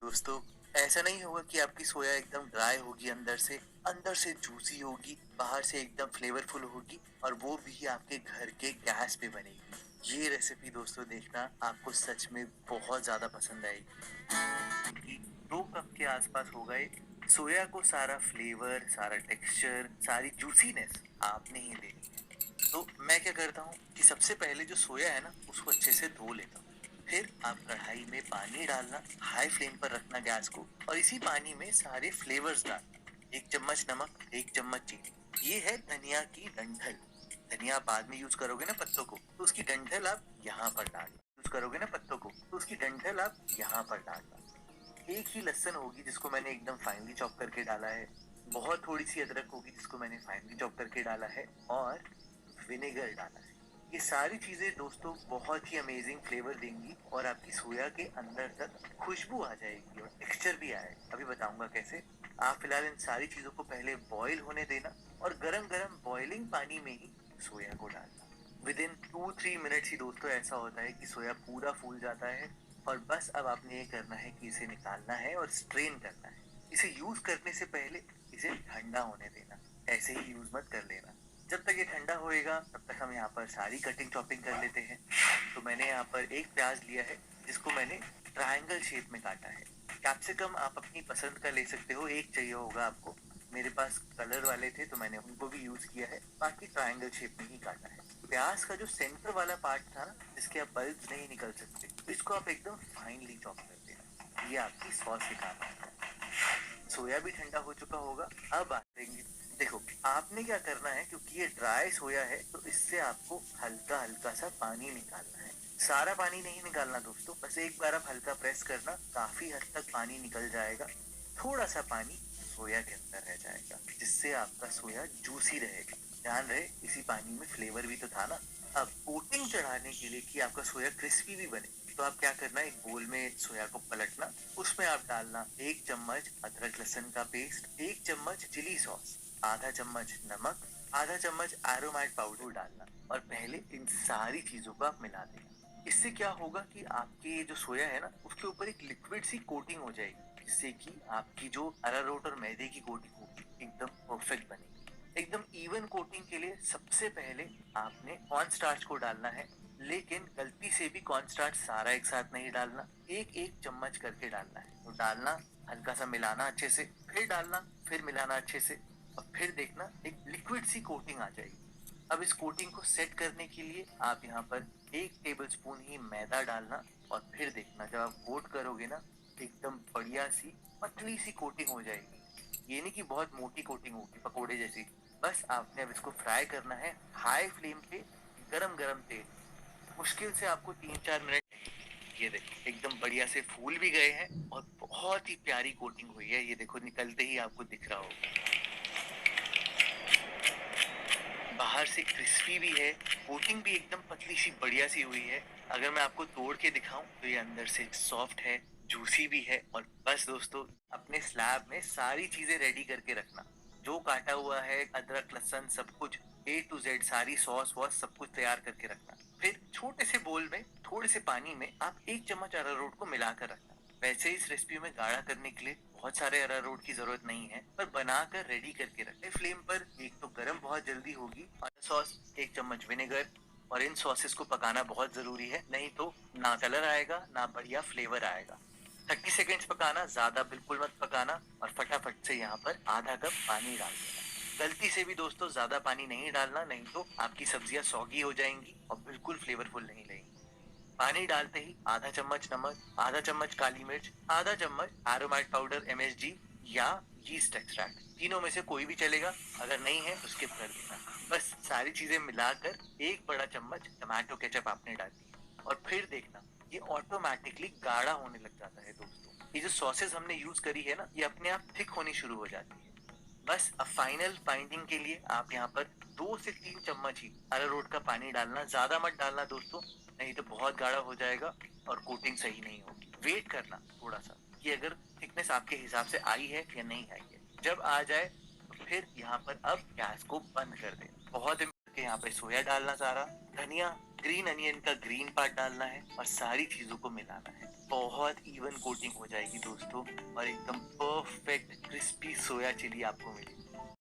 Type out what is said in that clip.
दोस्तों, ऐसा नहीं होगा कि आपकी सोया एकदम ड्राई होगी अंदर से जूसी होगी, बाहर से एकदम फ्लेवरफुल होगी और वो भी आपके घर के गैस पे बनेगी। ये रेसिपी दोस्तों देखना आपको सच में बहुत ज्यादा पसंद आएगी कि 2 कप के आसपास होगा ये। सोया को सारा फ्लेवर, सारा टेक्सचर, सारी जूसीनेस आपने ही देनी है। तो मैं क्या करता हूँ कि सबसे पहले जो सोया है ना उसको अच्छे से धो लेता हूँ। फिर आप कढ़ाई में पानी डालना, हाई फ्लेम पर रखना गैस को, और इसी पानी में सारे फ्लेवर्स डालना। 1 चम्मच नमक, 1 चम्मच चीनी। ये है धनिया की डंठल। धनिया बाद में यूज करोगे ना पत्तों को, तो उसकी डंठल आप यहाँ पर डालना। यूज करोगे ना पत्तों को, तो उसकी डंठल आप यहाँ पर डालना। एक ही लहसुन होगी जिसको मैंने एकदम फाइनली चॉप करके डाला है। बहुत थोड़ी सी अदरक होगी जिसको मैंने फाइनली चॉप करके डाला है, और विनेगर डाला है। ये सारी चीजें दोस्तों बहुत ही अमेजिंग फ्लेवर देंगी और आपकी सोया के अंदर तक खुशबू आ जाएगी और टेक्सचर भी आएगा। अभी बताऊंगा कैसे। आप फिलहाल इन सारी चीजों को पहले बॉईल होने देना और गरम गरम बॉइलिंग पानी में ही सोया को डालना। विद इन 2-3 मिनट्स ही दोस्तों ऐसा होता है कि सोया पूरा फूल जाता है। और बस अब आपने ये करना है कि इसे निकालना है और स्ट्रेन करना है। इसे यूज करने से पहले इसे ठंडा होने देना, ऐसे ही यूज मत कर लेना। जब तक ये ठंडा होएगा तब तक हम यहाँ पर सारी कटिंग चॉपिंग कर लेते हैं। तो मैंने यहाँ पर एक प्याज लिया है जिसको मैंने ट्रायंगल शेप में काटा है। कैप्सिकम आप अपनी पसंद का ले सकते हो, एक चाहिए होगा आपको। मेरे पास कलर वाले थे तो मैंने उनको भी यूज किया है, बाकी ट्रायंगल शेप में ही काटा है। प्याज का जो सेंटर वाला पार्ट था ना, जिसके आप बल्ब नहीं निकल सकते, इसको आप एकदम फाइनली चॉप कर देना। ये आपकी सॉस के काम आता है। सोया भी ठंडा हो चुका होगा। अब आ देंगे। देखो, आपने क्या करना है, क्योंकि ये ड्राई सोया है तो इससे आपको हल्का हल्का सा पानी निकालना है। सारा पानी नहीं निकालना दोस्तों, बस एक बार आप हल्का प्रेस करना, काफी हद तक पानी निकल जाएगा। थोड़ा सा पानी सोया के अंदर रह जाएगा, जिससे आपका सोया जूसी रहेगा। ध्यान रहे इसी पानी में फ्लेवर भी तो था ना। अब कोटिंग चढ़ाने के लिए कि आपका सोया क्रिस्पी भी बने, तो आप क्या करना, एक बोल में सोया को पलटना, उसमें आप डालना 1 चम्मच अदरक लहसुन का पेस्ट, 1 चम्मच चिली सॉस, आधा चम्मच नमक, आधा चम्मच एरोमेट पाउडर डालना, और पहले इन सारी चीजों को आप मिला देना। इससे क्या होगा कि आपके ये जो सोया है ना उसके ऊपर एक लिक्विड सी कोटिंग हो जाएगी, जिससे कि आपकी जो अरारोट और मैदे की कोटिंग होगी एकदम परफेक्ट बनेगी। एकदम इवन कोटिंग के लिए सबसे पहले आपने कॉर्न स्टार्च को डालना है, लेकिन गलती से भी कॉर्न स्टार्च सारा एक साथ नहीं डालना, एक एक चम्मच करके डालना है। तो डालना, हल्का सा मिलाना अच्छे से, फिर डालना, फिर मिलाना अच्छे से, और फिर देखना एक लिक्विड सी कोटिंग आ जाएगी। अब इस कोटिंग को सेट करने के लिए आप यहाँ पर 1 टेबल स्पून ही मैदा डालना, और फिर देखना जब आप कोट करोगे ना, एकदम बढ़िया सी पतली सी कोटिंग हो जाएगी। ये नहीं कि बहुत मोटी कोटिंग होगी पकोड़े जैसी। बस आपने अब इसको फ्राई करना है हाई फ्लेम पे, गरम गरम तेल। मुश्किल से आपको 3-4 मिनट। ये देखो एकदम बढ़िया से फूल भी गए हैं और बहुत ही प्यारी कोटिंग हुई है। ये देखो निकलते ही आपको दिख रहा होगा, बाहर से क्रिस्पी भी है, कोटिंग भी एकदम पतली सी बढ़िया सी हुई है। अगर मैं आपको तोड़ के दिखाऊं तो ये अंदर से सॉफ्ट है, जूसी भी है। और बस दोस्तों, अपने स्लैब में सारी चीजें रेडी करके रखना, जो काटा हुआ है, अदरक लहसुन सब कुछ, A to Z सारी सॉस वॉस सब कुछ तैयार करके रखना। फिर छोटे से बोल में थोड़े से पानी में आप 1 चम्मच अरारोट को मिलाकर रखना। वैसे इस रेसिपी में गाढ़ा करने के लिए बहुत सारे अरारोट की जरूरत नहीं है, पर बनाकर रेडी करके रखें फ्लेम पर। एक तो गरम बहुत जल्दी होगी, और सॉस, 1 चम्मच विनेगर, और इन सॉसेस को पकाना बहुत जरूरी है, नहीं तो ना कलर आएगा ना बढ़िया फ्लेवर आएगा। 30 सेकेंड्स पकाना, ज्यादा बिल्कुल मत पकाना, और फटाफट से यहाँ पर आधा कप पानी डाल देना। गलती से भी दोस्तों ज्यादा पानी नहीं डालना, नहीं तो आपकी सब्जियां सौगी हो जाएंगी और बिल्कुल फ्लेवरफुल नहीं लगेंगी। पानी डालते ही आधा चम्मच नमक, आधा चम्मच काली मिर्च, आधा चम्मच एरोमेट पाउडर MSG या यीस्ट एक्सट्रैक्ट, तीनों में से कोई भी चलेगा। अगर नहीं है तो स्किप कर देना। बस सारी चीजें मिलाकर 1 बड़ा चम्मच टमाटो केचप आपने डाल दी, और फिर देखना ये ऑटोमेटिकली गाढ़ा होने लग जाता है दोस्तों। ये जो सॉसेस हमने यूज करी है ना, ये अपने आप थिक होनी शुरू हो जाती है। बस अब फाइनल बाइंडिंग के लिए आप यहाँ पर 2 से 3 चम्मच ही अरारोट का पानी डालना, ज्यादा मत डालना दोस्तों, नहीं तो बहुत गाढ़ा हो जाएगा और कोटिंग सही नहीं होगी। वेट करना थोड़ा सा कि अगर थिकनेस आपके हिसाब से आई है या नहीं आई है। जब आ जाए तो फिर यहाँ पर अब गैस को बंद कर दें। बहुत के यहाँ पे सोया डालना सारा, धनिया, ग्रीन अनियन का ग्रीन पार्ट डालना है और सारी चीजों को मिलाना है। बहुत इवन कोटिंग हो जाएगी दोस्तों और एकदम परफेक्ट क्रिस्पी सोया चिली आपको मिलेगी।